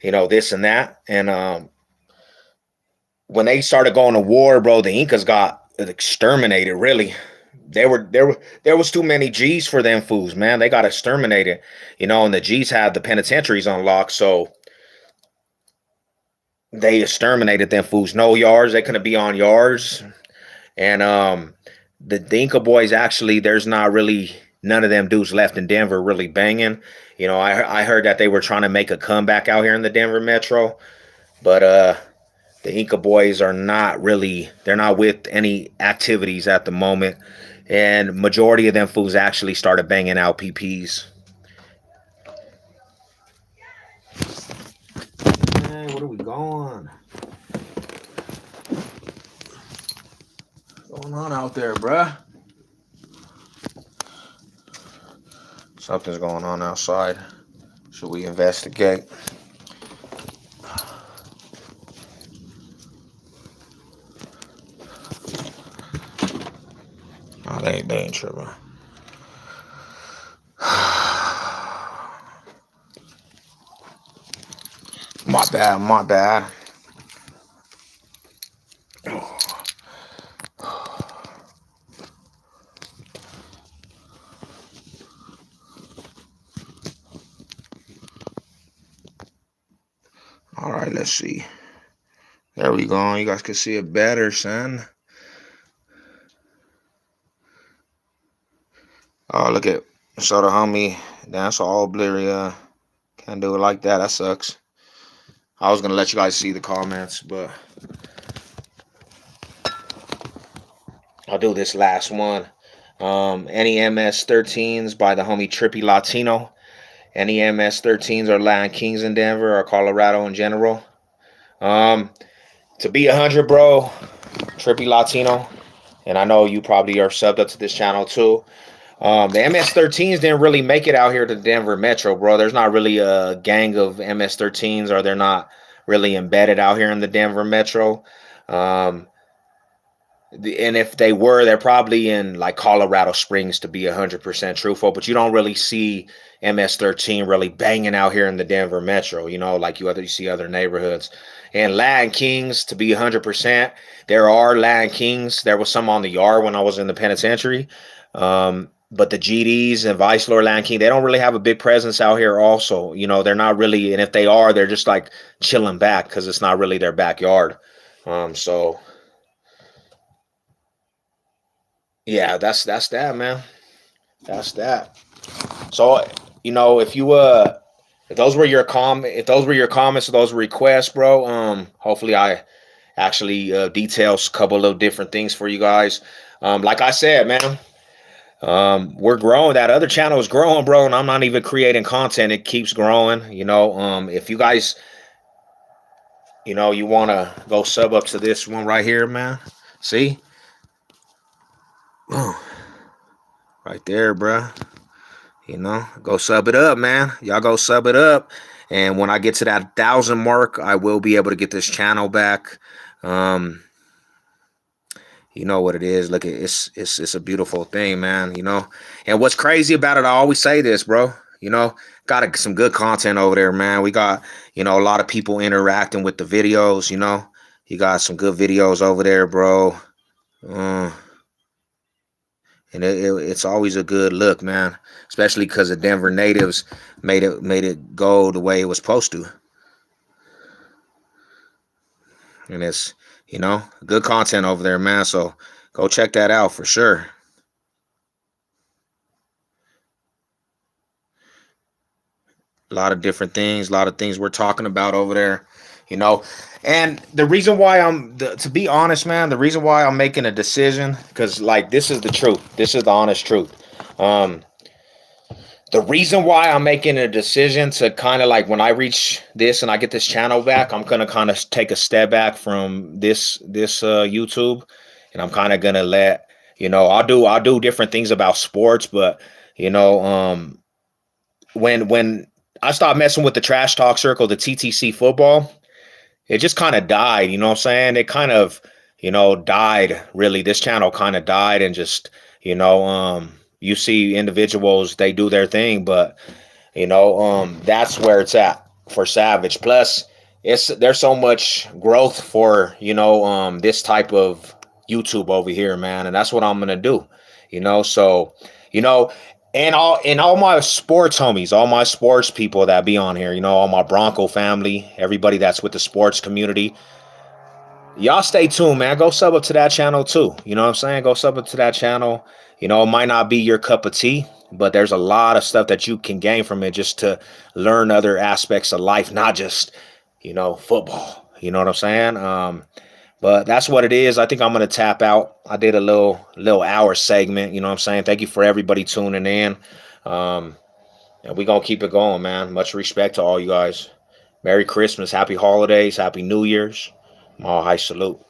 A: this and that. And when they started going to war, bro, the Incas got exterminated. Really, there was too many G's for them fools, man. They got exterminated. And the G's had the penitentiaries on lock, so they exterminated them fools. No yards. They couldn't be on yards. And the Inca Boys, actually, there's not really none of them dudes left in Denver really banging. I heard that they were trying to make a comeback out here in the Denver Metro. But the Inca Boys are not really, they're not with any activities at the moment. And majority of them fools actually started banging out PPs. Hey, what are we going? What's going on out there, bruh? Something's going on outside. Should we investigate? Oh, they ain't tripping. My bad. All right, let's see. There we go. You guys can see it better, son. Oh, look at so the homie. That's all blurry. Can't do it like that. That sucks. I was gonna let you guys see the comments, but I'll do this last one. NEMS 13s by the homie Trippy Latino. NEMS 13s are Latin Kings in Denver or Colorado in general. To be 100, bro, Trippy Latino. and I know you probably are subbed up to this channel too. The MS-13s didn't really make it out here to Denver Metro, bro. There's not really a gang of MS-13s, or they're not really embedded out here in the Denver Metro. Um, and if they were, they're probably in like Colorado Springs, to be 100% truthful. But you don't really see MS-13 really banging out here in the Denver Metro, you know, like you see other neighborhoods. And Latin Kings, to be 100%, there are Latin Kings. There was some on the yard when I was in the penitentiary. But the GDs and Vice Lord Latin King, they don't really have a big presence out here also. You know, they're not really, and if they are, they're just like chilling back because it's not really their backyard. So yeah, that's that, man. That's that. So, you know, if those were your if those were your comments, or those were requests, bro, hopefully I actually details a couple of different things for you guys. Like I said, man, we're growing. That other channel is growing, bro, and I'm not even creating content. It keeps growing. You know, if you guys, you know, you want to go sub up to this one right here, man. See? Right there, bro. You know, go sub it up, man. Y'all go sub it up. And when I get to that 1,000 mark, I will be able to get this channel back. You know what it is. Look, it's a beautiful thing, man. You know, and what's crazy about it, I always say this, bro. You know, got some good content over there, man. We got, you know, a lot of people interacting with the videos. You know, you got some good videos over there, bro. And it's always a good look, man. Especially because the Denver natives made it go the way it was supposed to. And it's, you know, good content over there, man. So go check that out for sure. A lot of different things, a lot of things we're talking about over there, you know. And the reason why to be honest, man, the reason why I'm making a decision, because like this is the truth. This is the honest truth. The reason why I'm making a decision to kind of like, when I reach this and I get this channel back, I'm gonna kind of take a step back from this YouTube, and I'm kind of gonna let, you know, I'll do different things about sports, but you know, when I stopped messing with the trash talk circle, the TTC football, it just kind of died. You know what I'm saying? It kind of, you know, died. Really, this channel kind of died, and just, you know, you see individuals, they do their thing, but you know, that's where it's at for Savage. Plus, there's so much growth for, you know, this type of YouTube over here, man, and that's what I'm gonna do. You know, so, you know, and all my sports homies, all my sports people that be on here, you know, all my Bronco family, everybody that's with the sports community. Y'all stay tuned, man. Go sub up to that channel too. You know what I'm saying? Go sub up to that channel. You know, it might not be your cup of tea, but there's a lot of stuff that you can gain from it, just to learn other aspects of life, not just, you know, football. You know what I'm saying? But that's what it is. I think I'm going to tap out. I did a little hour segment. You know what I'm saying? Thank you for everybody tuning in. And we're going to keep it going, man. Much respect to all you guys. Merry Christmas. Happy holidays. Happy New Year's. All high salute.